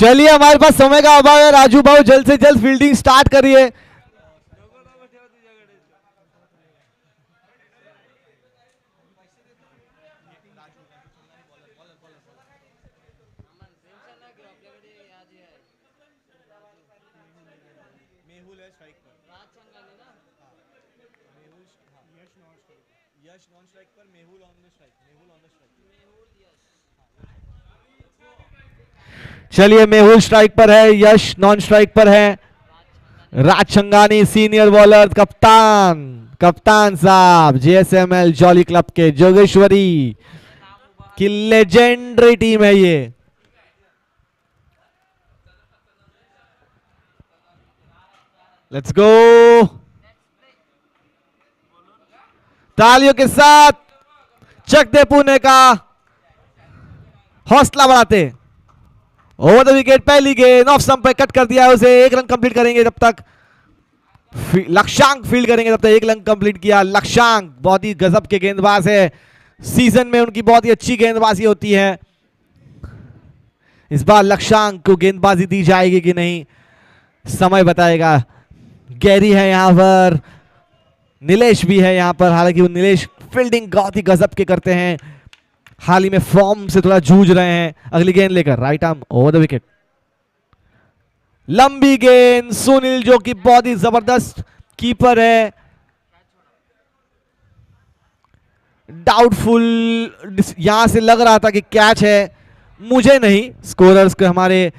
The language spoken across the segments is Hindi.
चलिए, हमारे पास समय का अभाव है। राजू भाऊ जल्द से जल्द फील्डिंग स्टार्ट करिए। चलिए, मेहुल स्ट्राइक पर है, यश नॉन स्ट्राइक पर है। राज छंगानी सीनियर बॉलर, कप्तान कप्तान साहब जेएसएमएल जॉली क्लब के जोगेश्वरी की लेजेंडरी टीम है ये। लेट्स गो, तालियों के साथ चक दे पुणे का हौसला बढ़ाते। ओवर द विकेट, पहली गेंद ऑफ स्टंप पे कट कर दिया है उसे। एक रन कंप्लीट करेंगे जब तक लक्ष्यांक फील्ड करेंगे, तब तक एक रन कंप्लीट किया। लक्ष्यांक बहुत ही गजब के गेंदबाज है, सीजन में उनकी बहुत ही अच्छी गेंदबाजी होती है। इस बार लक्ष्यांक को गेंदबाजी दी जाएगी कि नहीं, समय बताएगा। गैरी है यहां पर, नीलेश भी है यहां पर। हालांकि वो नीलेश फील्डिंग बहुत ही गजब के करते हैं, हाल ही में फॉर्म से थोड़ा जूझ रहे हैं। अगली गेंद लेकर right arm over the wicket, लंबी गेंद। सुनील जो कि बहुत ही जबरदस्त कीपर है, डाउटफुल, यहां से लग रहा था कि कैच है, मुझे नहीं, स्कोरर्स के हमारे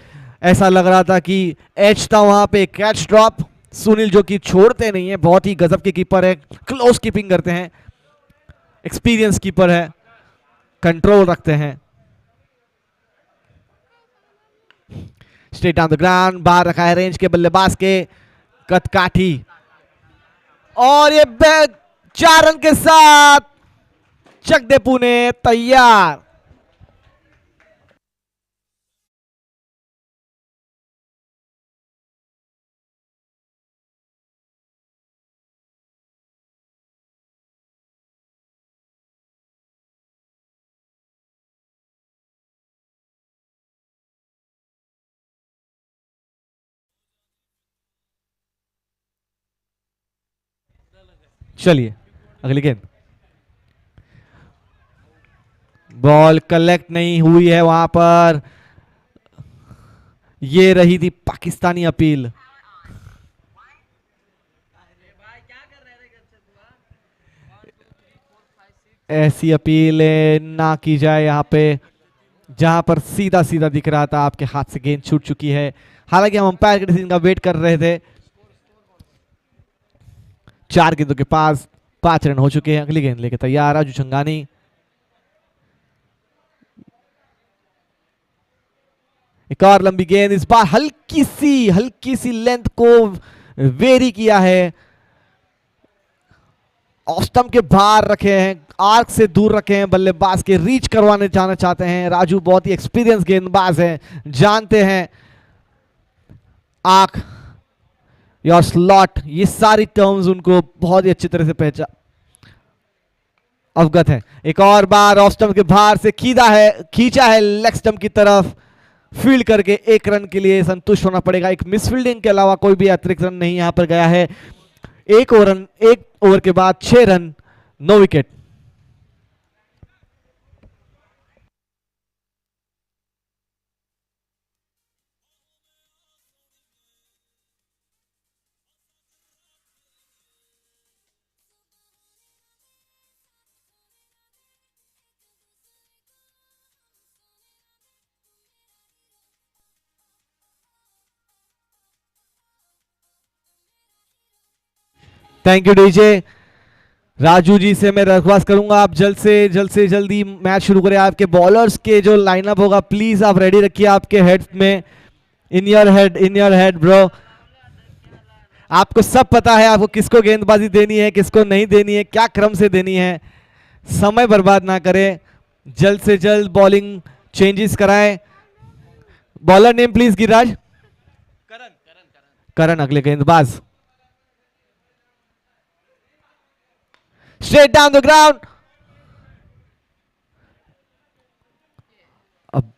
ऐसा लग रहा था कि एच था वहां पे, कैच ड्रॉप। सुनील जो कि छोड़ते नहीं है, बहुत ही गजब के कीपर है, क्लोज कीपिंग करते हैं, एक्सपीरियंस कीपर है, कंट्रोल रखते हैं। स्ट्रेट ऑन द ग्राउंड, बाहर रखा है रेंज के बल्लेबाज के, कदकाठी, और ये 4 रन के साथ चक दे पुणे तैयार। चलिए, अगली गेंद, बॉल कलेक्ट नहीं हुई है वहां पर। ये रही थी पाकिस्तानी अपील। ऐसी अपील ना की जाए यहां पे, जहां पर सीधा सीधा दिख रहा था आपके हाथ से गेंद छूट चुकी है। हालांकि हम अंपायर के डिसीजन का वेट कर रहे थे। 4 गेंदों के पास 5 रन हो चुके हैं। अगली गेंद लेके तैयार राजू छंगानी। एक और लंबी गेंद, इस बार हल्की सी लेंथ को वेरी किया है, ऑफ स्टंप के बाहर रखे हैं, आर्क से दूर रखे हैं, बल्लेबाज के रीच करवाने जाना चाहते हैं। राजू बहुत ही एक्सपीरियंस गेंदबाज हैं, जानते हैं आर्क, योर स्लॉट, ये सारी टर्म्स उनको बहुत ही अच्छी तरह से पहचान अवगत है। एक और बार ऑफ स्टंप के बाहर से खींचा है लेग स्टंप की तरफ, फील्ड करके 1 रन के लिए संतुष्ट होना पड़ेगा। एक मिस फील्डिंग के अलावा कोई भी अतिरिक्त रन नहीं यहां पर गया है। एक ओवर के बाद 6 run, 9 wicket. Thank you DJ. Raju ji से मैं रिक्वेस्ट करूंगा आप जल्द से जल्दी मैच शुरू करें। आपके बॉलर्स के जो लाइनअप होगा प्लीज आप रेडी रखिए आपके हेड में, इन योर हेड ब्रो। आपको सब पता है आपको किसको गेंदबाजी देनी है, किसको नहीं देनी है, क्या क्रम से देनी है। समय बर्बाद ना करें, जल्द से जल्द बॉलिंग चेंजेस कराएं। Bowler name please Giriraj. Karan अगले गेंदबाज। स्ट्रेट डाउन द ग्राउंड, अब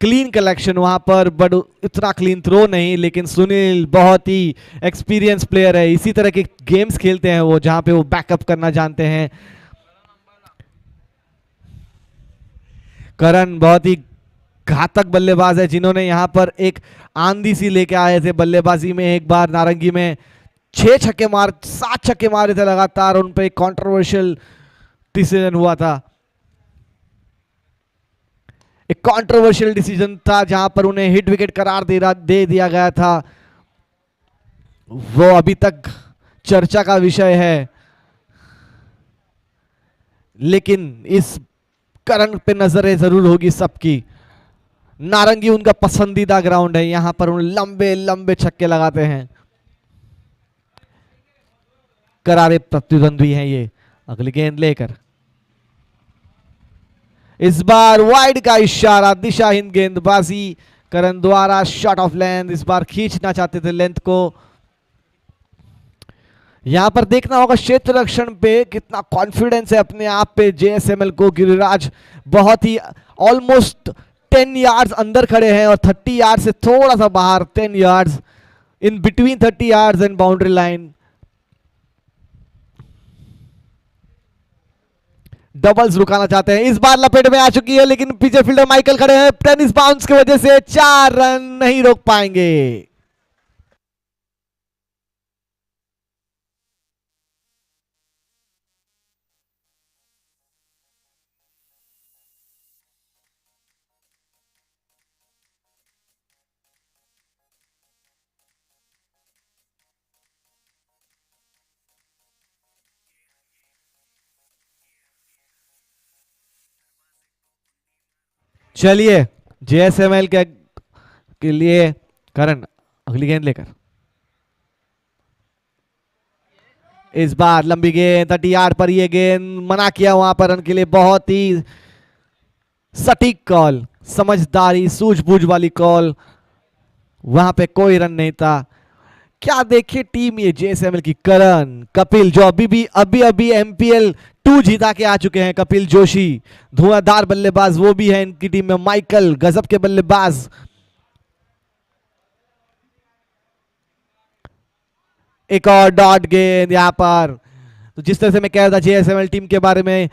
क्लीन कलेक्शन वहां पर, बट इतना क्लीन थ्रो नहीं। लेकिन सुनील बहुत ही एक्सपीरियंस प्लेयर है, इसी तरह के गेम्स खेलते हैं वो जहां पे वो बैकअप करना जानते हैं। करण बहुत ही घातक बल्लेबाज है, जिन्होंने यहां पर एक आंधी सी लेके आए थे बल्लेबाजी में। एक बार नारंगी में 7 छक्के मारे थे लगातार, उन पे एक कंट्रोवर्शियल डिसीजन हुआ था। एक कंट्रोवर्शियल डिसीजन था जहां पर उन्हें हिट विकेट करार दे दिया गया था। वो अभी तक चर्चा का विषय है। लेकिन इस करण पे नजरें जरूर होगी सबकी। नारंगी उनका पसंदीदा ग्राउंड है, यहां पर उन लंबे लंबे छक्के लगाते हैं। करारे प्रतिद्वंद्वी हैं ये। अगली गेंद लेकर इस बार वाइड का इशारा, दिशाहीन गेंदबाजी करण द्वारा, शॉट ऑफ लेंथ। इस बार खींचना चाहते थे लेंथ को। यहां पर देखना होगा क्षेत्र रक्षण पे कितना कॉन्फिडेंस है अपने आप पे जेएसएमएल को। गिरिराज बहुत ही ऑलमोस्ट 10 यार्ड्स अंदर खड़े हैं और 30 यार्ड से थोड़ा सा बाहर, 10 yards in between 30 yards and boundary line. Doubles रुकाना चाहते हैं, इस बार लपेट में आ चुकी है, लेकिन पीछे फील्डर माइकल खड़े हैं। टेनिस बाउंस की वजह से 4 रन नहीं रोक पाएंगे। चलिए जेएसएमएल के लिए करण अगली गेंद लेकर। इस बार लंबी गेंद 30 यार्ड पर, ये गेंद मना किया वहां पर रन के लिए। बहुत ही सटीक कॉल, समझदारी सूझबूझ वाली कॉल, वहां पे कोई रन नहीं था। क्या देखिए टीम ये जेएसएमएल की, करण, कपिल जो अभी अभी एमपीएल 2 जीता के आ चुके हैं। कपिल जोशी धुआंधार बल्लेबाज वो भी है इनकी टीम में। माइकल गजब के बल्लेबाज। एक और डॉट गेंद यहां पर। तो जिस तरह से मैं कह रहा था जेएसएमएल टीम के बारे में,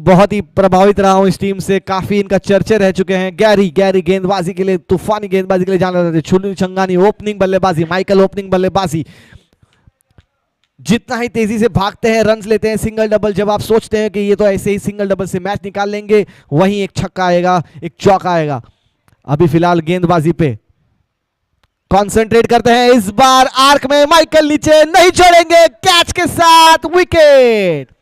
बहुत ही प्रभावित रहा हूं इस टीम से, काफी इनका चर्चे रह चुके हैं। गैरी गैरी गेंदबाजी के लिए, तूफानी गेंदबाजी के लिए जाना जाते थे। सुनील छंगानी ओपनिंग बल्लेबाजी, माइकल ओपनिंग बल्लेबाजी। जितना ही तेजी से भागते हैं, रन लेते हैं, सिंगल डबल, जब आप सोचते हैं कि ये तो ऐसे ही सिंगल डबल से मैच निकाल लेंगे, वहीं एक छक्का आएगा, एक चौका आएगा। अभी फिलहाल गेंदबाजी पे कंसंट्रेट करते हैं। इस बार आर्क में माइकल नीचे नहीं छोड़ेंगे, कैच के साथ विकेट।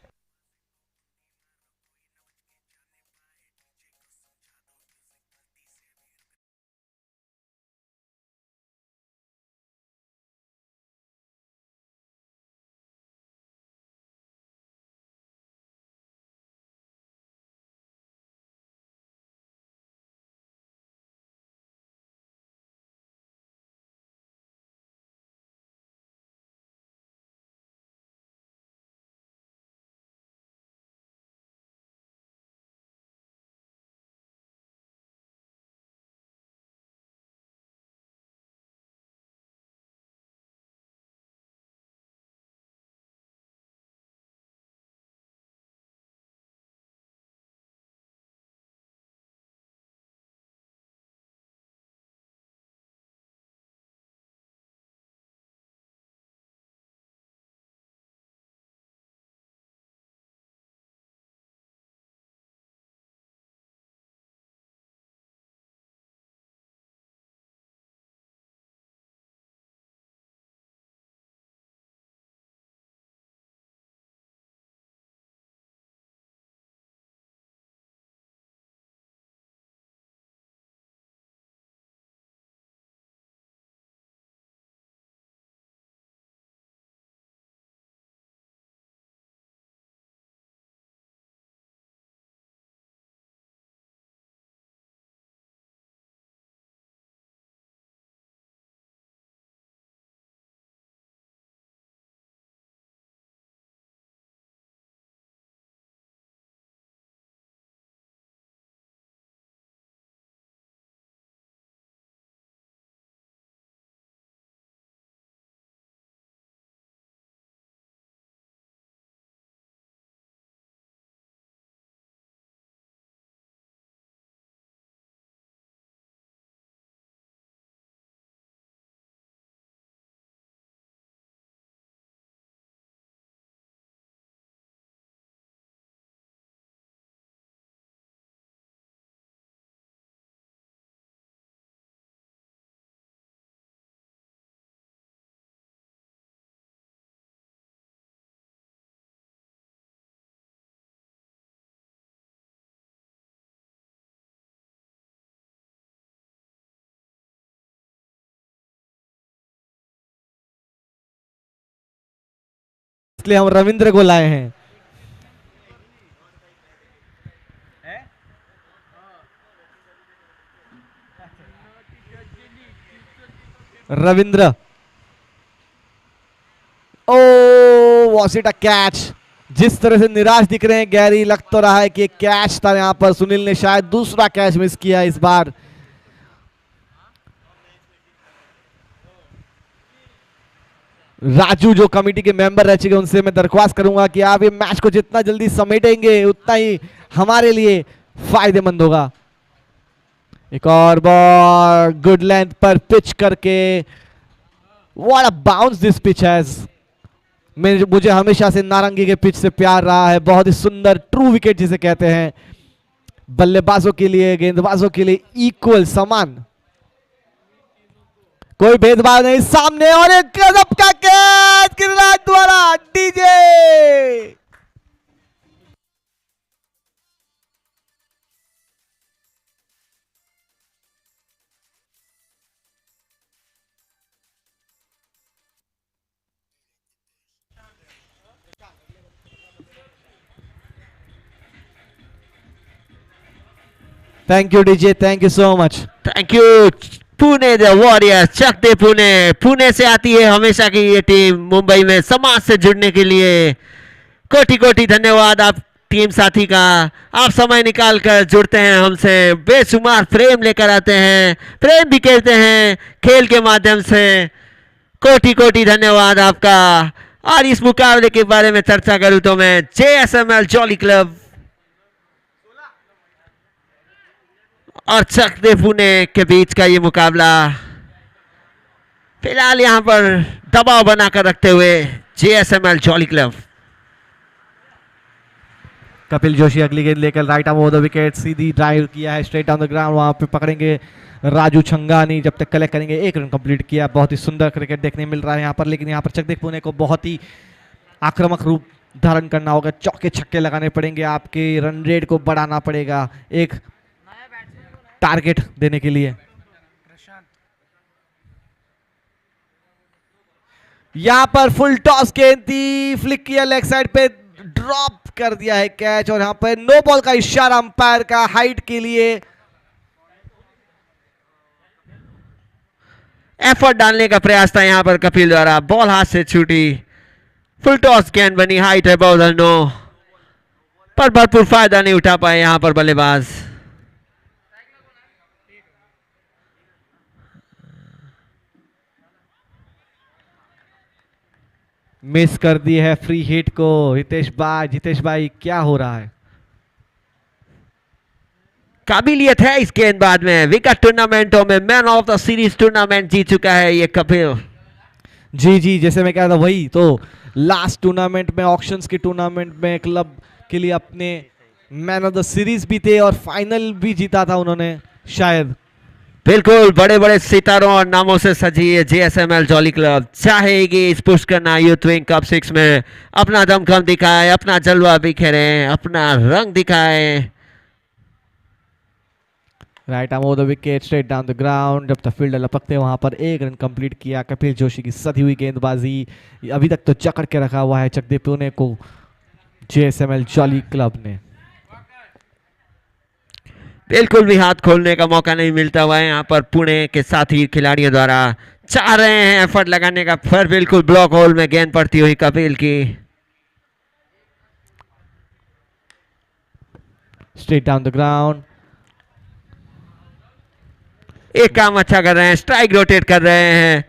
इसलिए हम रविंद्र को लाए हैं। रविंद्र, ओ वॉज इट अ कैच। जिस तरह से निराश दिख रहे हैं गैरी, लग तो रहा है कि कैच था यहां पर। सुनील ने शायद दूसरा कैच मिस किया इस बार। राजू जो कमेटी के मेंबर रह चुके, उनसे मैं दरख्वास्त करूंगा कि आप ये मैच को जितना जल्दी समेटेंगे उतना ही हमारे लिए फायदेमंद होगा। एक और बॉल गुड लेंथ पर पिच करके, what a bounce this pitch has. मुझे हमेशा से नारंगी के पिच से प्यार रहा है। बहुत ही सुंदर ट्रू विकेट जिसे कहते हैं, बल्लेबाजों के लिए गेंदबाजों के लिए इक्वल, समान, कोई भेदभाव नहीं। सामने और एक गजब का कैच गिरिराज द्वारा, DJ. Thank you DJ, thank you so much. Thank you Pune the warriors, चक दे पुणे। पुणे से आती है हमेशा की ये टीम मुंबई में समाज से जुड़ने के लिए। कोटि कोटि धन्यवाद आप टीम साथी का। आप समय निकाल कर जुड़ते हैं हमसे, बेशुमार प्रेम लेकर आते हैं, प्रेम भी कहते हैं खेल के माध्यम से। कोटि कोटि धन्यवाद आपका। और इस मुकाबले के बारे में चर्चा करूं तो मैं जेएसएमएल जॉली क्लब और चक दे पुणे के बीच का ये मुकाबला फिलहाल यहां पर दबाव बनाकर रखते हुए जेएसएमएल जॉली क्लब। कपिल जोशी अगली गेंद लेकर right arm over the wicket, Sidhi drive किया है स्ट्रेट डाउन द ग्राउंड। वहां पे पकड़ेंगे राजू छंगानी, जब तक कलेक्ट करेंगे। एक रन कंप्लीट किया। बहुत ही सुंदर क्रिकेट देखने मिल रहा है यहाँ पर, लेकिन यहाँ पर चकदेव पुणे को बहुत ही आक्रामक रूप धारण करना होगा। चौके छक्के लगाने पड़ेंगे, आपके रन रेट को बढ़ाना पड़ेगा एक टारगेट देने के लिए। यहां पर फुल टॉस गेंद थी, फ्लिक किया लेग साइड पे, ड्रॉप कर दिया है कैच। और यहां पर नो बॉल का इशारा अंपायर का हाइट के लिए। एफर्ट डालने का प्रयास था यहां पर कपिल द्वारा, बॉल हाथ से छूटी। फुल टॉस गेंद बनी, हाइट है बॉलर नो, पर भरपूर फायदा नहीं उठा पाए यहां पर बल्लेबाज। मिस कर दी है फ्री हिट को हितेश भाई क्या हो रहा है? काबिलियत है इस गेंदबाज में, विकेट टूर्नामेंटों में man of the series tournament जीत चुका है ये कपिल। जी जी, जैसे मैं कह रहा था वही तो, लास्ट टूर्नामेंट में, ऑक्शंस के टूर्नामेंट में क्लब के लिए अपने मैन ऑफ द सीरीज भी थे और फाइनल भी जीता था उन्होंने शायद। बिल्कुल, बड़े बड़े सितारों और नामों से सजी है जेएसएमएल जॉली क्लब। चाहेगी इस पुश करना यूथ विंग कप 6 में, अपना दमखम दिखाए, अपना जलवा बिखेरे, अपना रंग दिखाए। Right arm over the wicket, straight down the ground. जब तक फील्डर लपकते वहां पर एक रन कंप्लीट किया। कपिल जोशी की सधी हुई गेंदबाजी, अभी तक तो जकड़ के रखा हुआ है चकदेव पुणे को जेएसएमएल जॉली क्लब ने। बिल्कुल भी हाथ खोलने का मौका नहीं मिलता हुआ है यहाँ पर पुणे के साथी खिलाड़ियों द्वारा। चाह रहे हैं एफर्ट लगाने का, फिर बिल्कुल ब्लॉक होल में गेंद पड़ती हुई कपिल की। स्ट्रेट डाउन द ग्राउंड, एक काम अच्छा कर रहे हैं, स्ट्राइक रोटेट कर रहे हैं।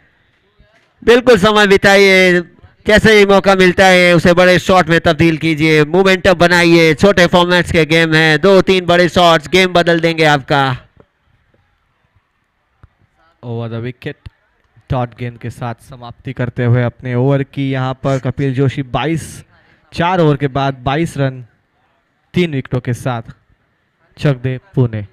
बिल्कुल समय बिताइए, जैसे ही मौका मिलता है उसे बड़े शॉट में तब्दील कीजिए, मोमेंटम बनाइए। छोटे फॉर्मेट्स के गेम हैं, 2-3 बड़े शॉट्स गेम बदल देंगे आपका। ओवर द विकेट, डॉट गेंद के साथ समाप्ति करते हुए अपने ओवर की यहाँ पर कपिल जोशी 4 ओवर के बाद 22 रन 3 विकेटों के साथ चकदेव पुणे।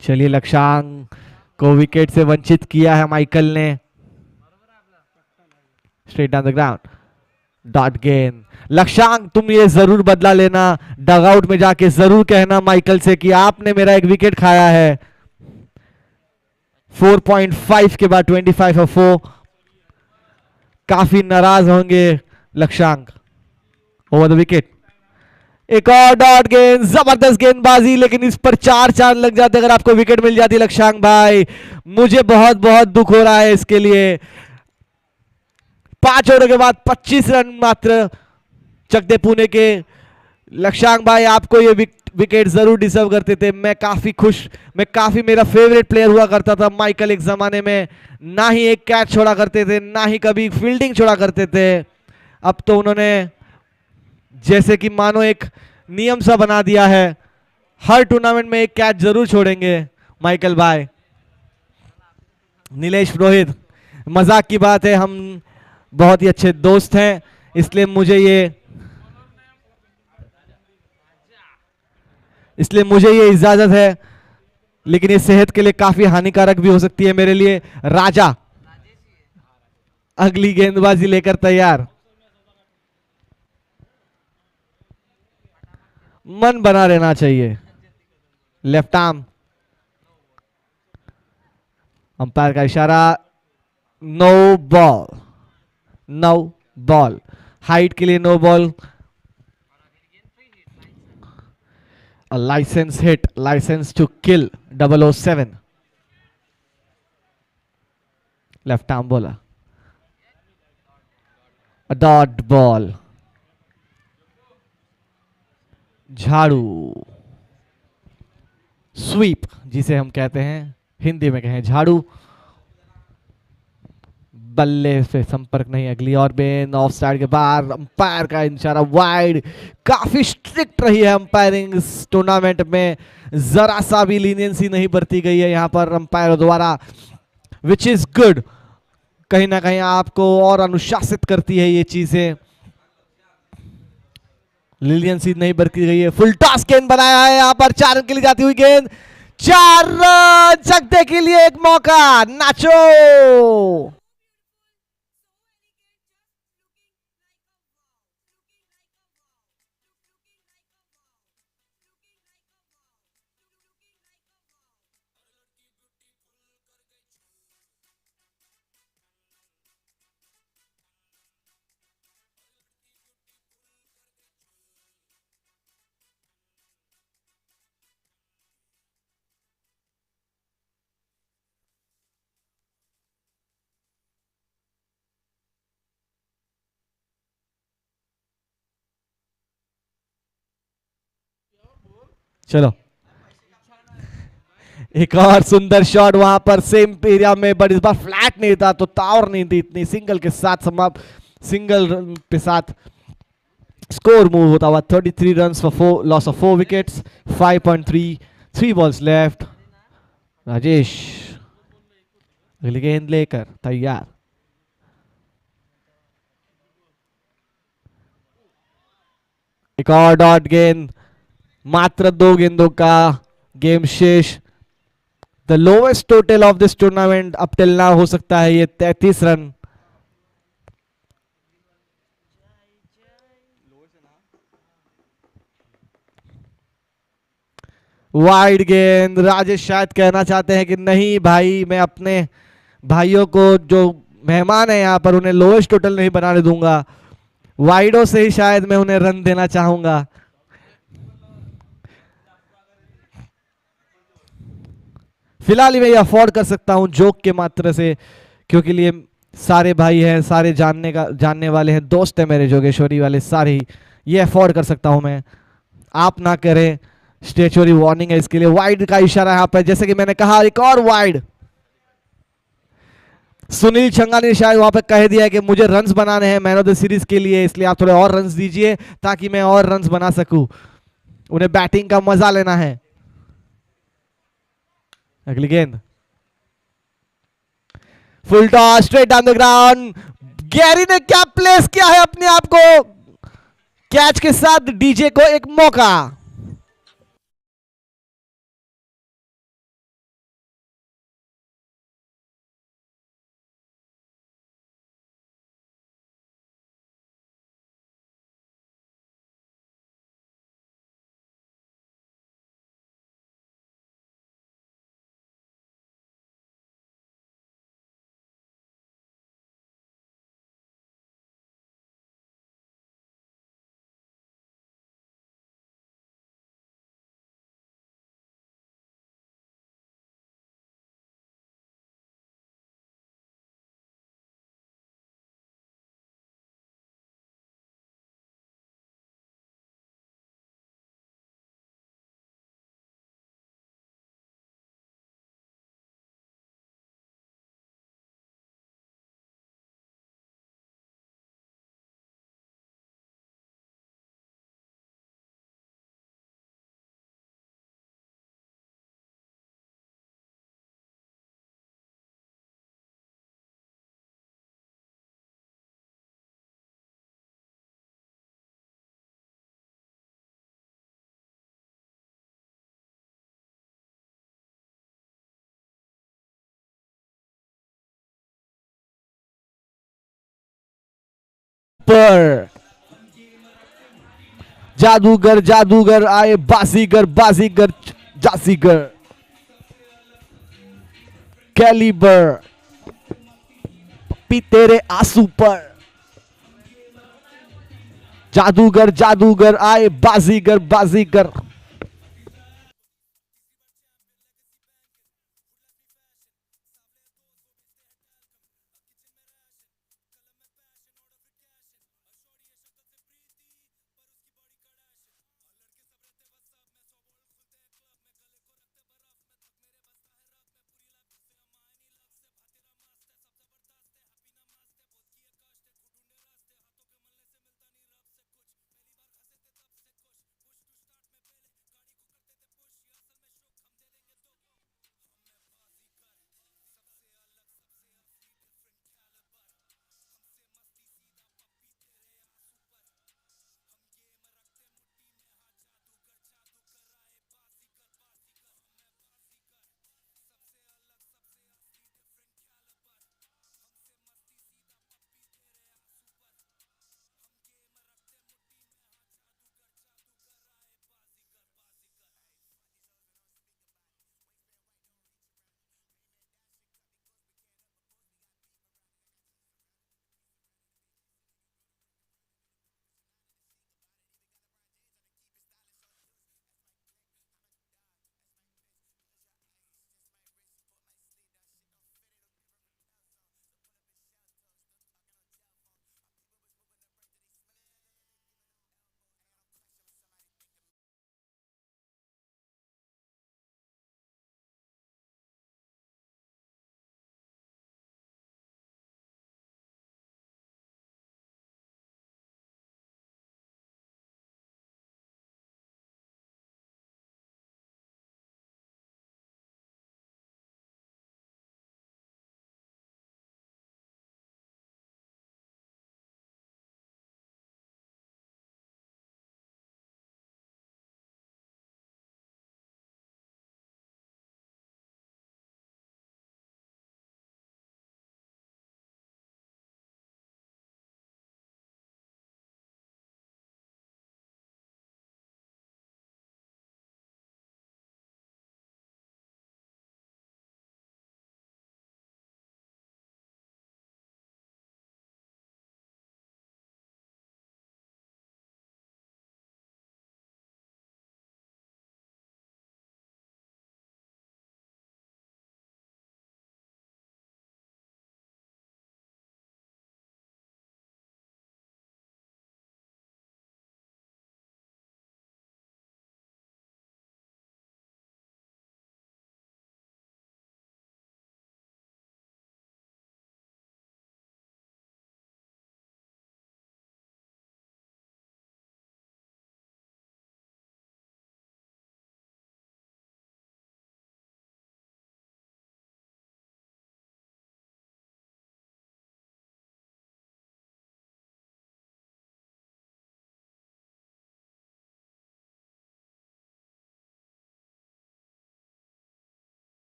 चलिए, लक्ष्यांक को विकेट से वंचित किया है माइकल ने। Straight down the ground, dot गेंद। लक्ष्यांक, तुम ये जरूर बदला लेना, डगआउट में जाके जरूर कहना माइकल से कि आपने मेरा एक विकेट खाया है। 4.5 के बाद 25 और 4, काफी नाराज होंगे लक्ष्यांक। ओवर द विकेट, एक और डॉट गेंद, जबरदस्त गेंदबाजी, लेकिन इस पर 4 चांद लग जाते अगर आपको विकेट मिल जाती लक्ष्यांक भाई। मुझे बहुत बहुत दुख हो रहा है इसके लिए। 5 ओवर के बाद 25 रन मात्र चकदे पुणे के। लक्ष्यांक भाई, आपको ये विकेट जरूर डिजर्व करते थे। मैं काफी खुश, मेरा फेवरेट प्लेयर हुआ करता था माइकल एक जमाने में। ना ही एक कैच छोड़ा करते थे, ना ही कभी फील्डिंग छोड़ा करते थे। अब तो उन्होंने जैसे कि मानो एक नियम सा बना दिया है, हर टूर्नामेंट में एक कैच जरूर छोड़ेंगे माइकल भाई। नीलेश पुरोहित, मजाक की बात है, हम बहुत ही अच्छे दोस्त हैं, इसलिए मुझे ये इजाजत है, लेकिन ये सेहत के लिए काफी हानिकारक भी हो सकती है मेरे लिए। राजा अगली गेंदबाजी लेकर तैयार। मन बना रहना चाहिए। लेफ्ट आर्म, अंपायर का इशारा, no ball, no ball, height के लिए no ball. A license hit, license to kill, 007. Left arm bowler. A dot ball. झाड़ू, स्वीप जिसे हम कहते हैं, हिंदी में कहें झाड़ू। बल्ले से संपर्क नहीं, अगली और गेंद ऑफ साइड के बाहर। अंपायर का इशारा वाइड। काफी स्ट्रिक्ट रही है अंपायरिंग इस टूर्नामेंट में, जरा सा भी लीनियंसी नहीं बरती गई है यहां पर अंपायर द्वारा, विच इज गुड। कहीं ना कहीं आपको और अनुशासित करती है ये चीजें। लीनियंसी नहीं बरती गई है। फुल टॉस गेंद बनाया है यहां पर, 4 रन के लिए जाती हुई गेंद, 4 रन, जगते के लिए एक मौका। नाचो, चलो एक और सुंदर शॉट वहां पर सेम एरिया में, बट इस बार फ्लैट नहीं था तो तावर नहीं थी इतनी। सिंगल के साथ समाप्त, सिंगल के साथ स्कोर मूव होता हुआ। 33 runs for loss of 4 wickets, 5.3, 3 balls left. Rajesh अगली गेंद लेकर तैयार। एक और डॉट गेंद, मात्र 2 गेंदों का गेम शेष। The lowest total of this tournament up till now हो सकता है ये 33 रन। वाइड गेंद, राजेश शायद कहना चाहते हैं कि नहीं भाई, मैं अपने भाइयों को जो मेहमान है यहाँ पर उन्हें लोएस्ट टोटल नहीं बनाने दूंगा, वाइडों से ही शायद मैं उन्हें रन देना चाहूंगा। फिलहाल मैं ये अफोर्ड कर सकता हूं जोक के मात्र से, क्योंकि लिए सारे भाई हैं, सारे जानने वाले हैं, दोस्त है मेरे जोगेश्वरी वाले सारे ही, ये अफोर्ड कर सकता हूं मैं। आप ना करें, स्टेचुरी वार्निंग है इसके लिए। वाइड का इशारा यहां पर, जैसे कि मैंने कहा एक और वाइड। सुनील छंगा ने शायद वहां पे कह दिया है कि मुझे रन्स बनाने हैं मैन ऑफ द सीरीज के लिए, इसलिए आप थोड़े और रन्स दीजिए ताकि मैं और रन्स बना सकूं। उन्हें बैटिंग का मजा लेना है। अगली गेंद, full toss straight down the ground. Gary ने क्या प्लेस किया है अपने आप को, कैच के साथ डीजे को एक मौका। पर जादूगर जादूगर आए, बाजीगर बाजीगर जासीगर, कैलिबर पी तेरे आंसू पर। जादूगर जादूगर आए, बाजीगर बाजीगर।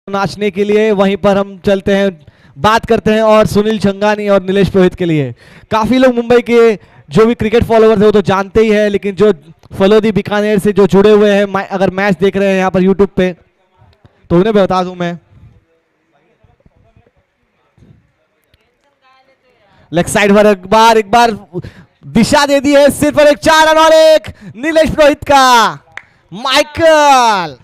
नाचने के लिए। वहीं पर हम चलते हैं, बात करते हैं और सुनील छंगानी और नीलेश पुरोहित के लिए। काफी लोग मुंबई के जो भी क्रिकेट फॉलोअर्स है वो तो जानते ही है, लेकिन जो फलोदी बीकानेर से जो जुड़े हुए हैं, अगर मैच देख रहे हैं यहाँ पर यूट्यूब पे, तो उन्हें बता दूं मैं, लेग साइड पर एक बार दिशा दे दी है, सिर्फ पर एक 4 रन और एक नीलेश पुरोहित का। माइकल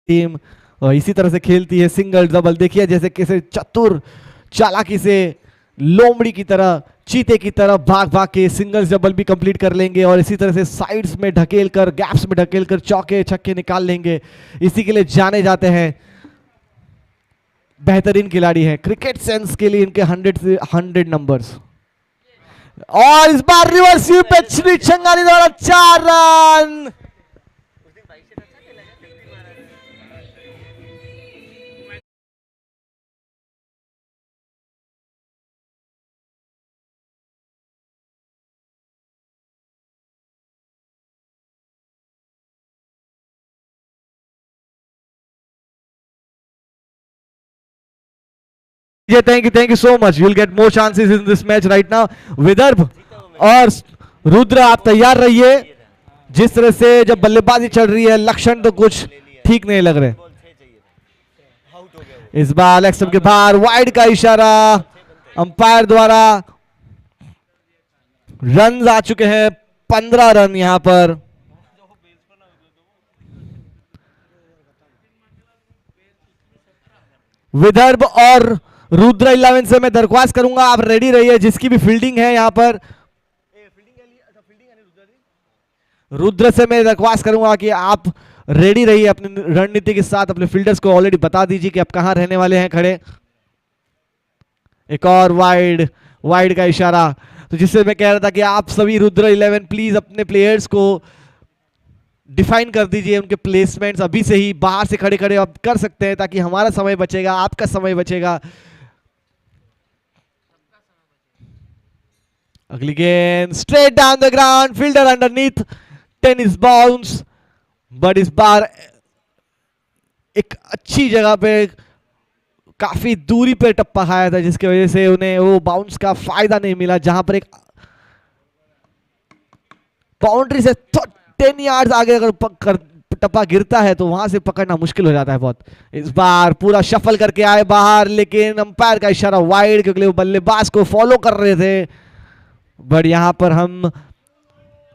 टीम इसी तरह से खेलती है, सिंगल डबल। देखिए जैसे कैसे चतुर चालाकी से लोमड़ी की तरह, चीते की तरह भाग भाग के सिंगल्स डबल भी कंप्लीट कर लेंगे और इसी तरह से साइड्स में ढकेल कर, गैप्स में ढकेल कर चौके छक्के निकाल लेंगे। इसी के लिए जाने जाते हैं, बेहतरीन खिलाड़ी हैं। क्रिकेट सेंस के लिए इनके 100 से 100 नंबर्स। और इस बार रिवर्स स्वीप पे श्री छंगानी द्वारा 4 run. Yeah, thank you so much. You'll get more chances in this match right now. Vidarbha और रुद्र आप तैयार रहिए। जिस तरह से जब बल्लेबाजी चल रही है, लक्षण तो कुछ ठीक नहीं लग रहे। इस बार लेग स्टंप के बाहर वाइड का इशारा अंपायर द्वारा। रन आ चुके हैं 15 रन यहां पर। विदर्भ और रुद्र 11 से मैं दरख्वास्त करूंगा आप रेडी रहिए। जिसकी भी फील्डिंग है यहां पर, रुद्र से मैं दरख्वास्त करूंगा कि आप रेडी रहिए अपनी रणनीति के साथ। अपने फील्डर्स को ऑलरेडी बता दीजिए कि आप कहां रहने वाले हैं खड़े। एक और वाइड का इशारा। तो जिससे मैं कह रहा था कि आप सभी रुद्र 11 प्लीज अपने प्लेयर्स को डिफाइन कर दीजिए, उनके प्लेसमेंट्स अभी से ही बाहर से खड़े खड़े आप कर सकते हैं, ताकि हमारा समय बचेगा, आपका समय बचेगा। अगली गेंद straight down the ground, fielder underneath, tennis bounce. But इस बार एक अच्छी जगह पे काफी दूरी पे टप्पा खाया था, जिसकी वजह से उन्हें वो बाउंस का फायदा नहीं मिला। जहां पर एक बाउंड्री से 10 यार्ड्स आगे अगर टप्पा गिरता है तो वहां से पकड़ना मुश्किल हो जाता है बहुत। इस बार पूरा शफल करके आए बाहर, लेकिन अंपायर का इशारा वाइड, क्योंकि वो बल्लेबाज को फॉलो कर रहे थे। बट यहां पर हम,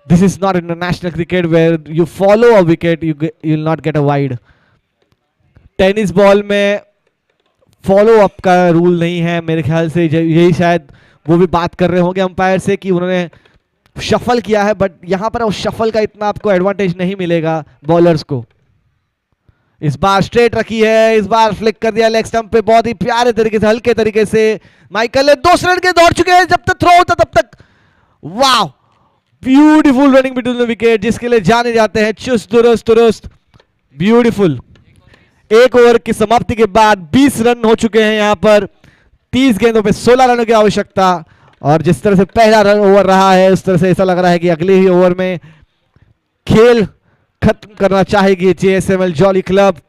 this is not international cricket where you follow a wicket you will not get a wide. Tennis ball में फॉलो अप का रूल नहीं है मेरे ख्याल से। यही शायद वो भी बात कर रहे होंगे अंपायर से कि उन्होंने शफल किया है, बट यहां पर उस शफल का इतना आपको एडवांटेज नहीं मिलेगा बॉलर्स को। इस बार स्ट्रेट रखी है, इस बार फ्लिक कर दिया लेग स्टंप पे, बहुत ही प्यारे तरीके से, हल्के तरीके से माइकल ने 2 रन के दौड़ चुके हैं। जब तक थ्रो होता तब तक वाह, beautiful running between the wicket, जिसके लिए जाने जाते हैं चुस्त दुरुस्त ब्यूटीफुल। एक ओवर की समाप्ति के बाद 20 रन हो चुके हैं यहां पर। 30 गेंदों पे 16 रनों की आवश्यकता। और जिस तरह से पहला रन ओवर रहा है, उस तरह से ऐसा लग रहा है कि अगले ही ओवर में खेल खत्म करना चाहेगी जेएसएमएल जॉली क्लब।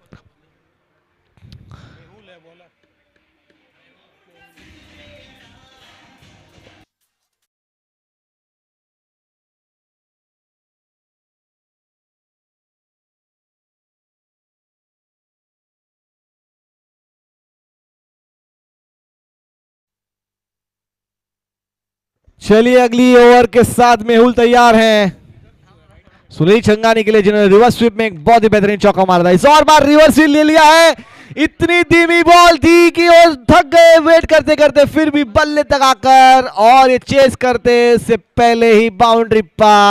चलिए अगली ओवर के साथ मेहुल तैयार हैं सुनील छंगानी के लिए, जिन्होंने रिवर्स स्वीप में एक बहुत ही बेहतरीन चौका मारा था। इस और बार रिवर्स स्वीप ले लिया है। इतनी धीमी बॉल थी कि वो थक गए वेट करते करते, फिर भी बल्ले तक आकर और ये चेस करते से पहले ही बाउंड्री पार।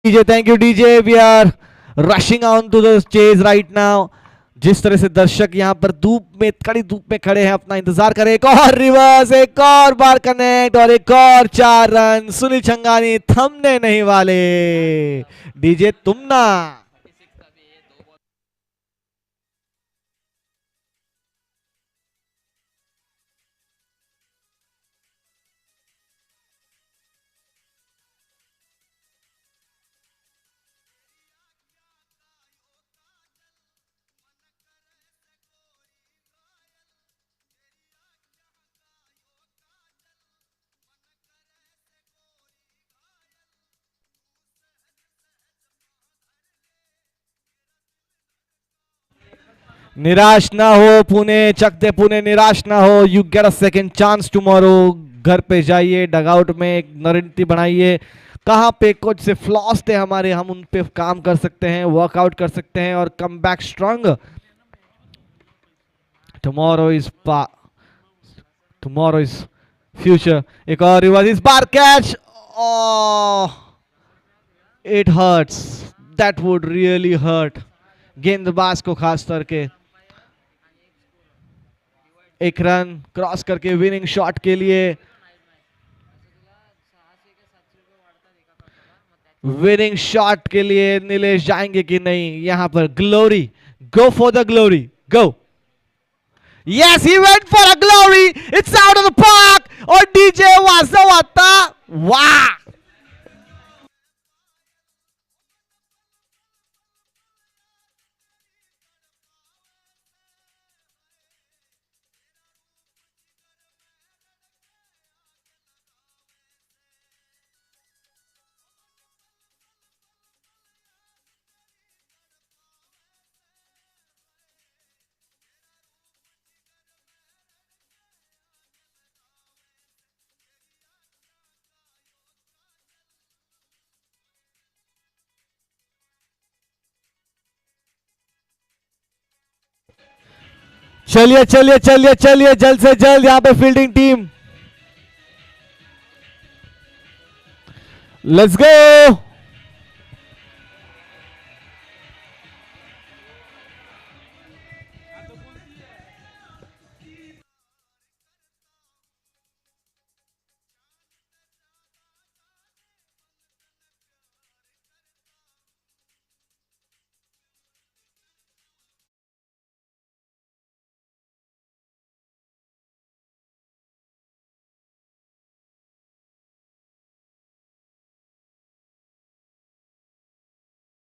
DJ, thank you DJ. We are rushing on to the chase right now. जिस तरह से दर्शक यहाँ पर धूप में, कड़ी धूप में खड़े हैं, अपना इंतजार करें। एक और रिवर्स, एक और बार कनेक्ट और एक और 4 रन। सुनील छंगानी थमने नहीं वाले। डीजे तुम ना। निराश ना हो पुणे, चक दे पुणे, निराश ना हो। You get a second chance tomorrow. घर पे जाइए, डगआउट में एक रणनीति बनाइए, कहाँ पे कुछ से फ्लॉस थे हमारे, हम उन पे काम कर सकते हैं, वर्कआउट कर सकते हैं और come back strong. Tomorrow is future. एक और रिवर्स, इस बार catch. It hurts, that would really hurt गेंदबाज को खास करके। एक रन क्रॉस करके विनिंग शॉट के लिए, विनिंग शॉट के लिए नीलेश जाएंगे कि नहीं यहां पर। Glory, go for the glory, go. Yes, he went for a glory, it's out of the park. और डीजे वास्तव आता, वाह। चलिए चलिए चलिए चलिए, जल्द से जल्द यहां पे फील्डिंग टीम, लेट्स गो।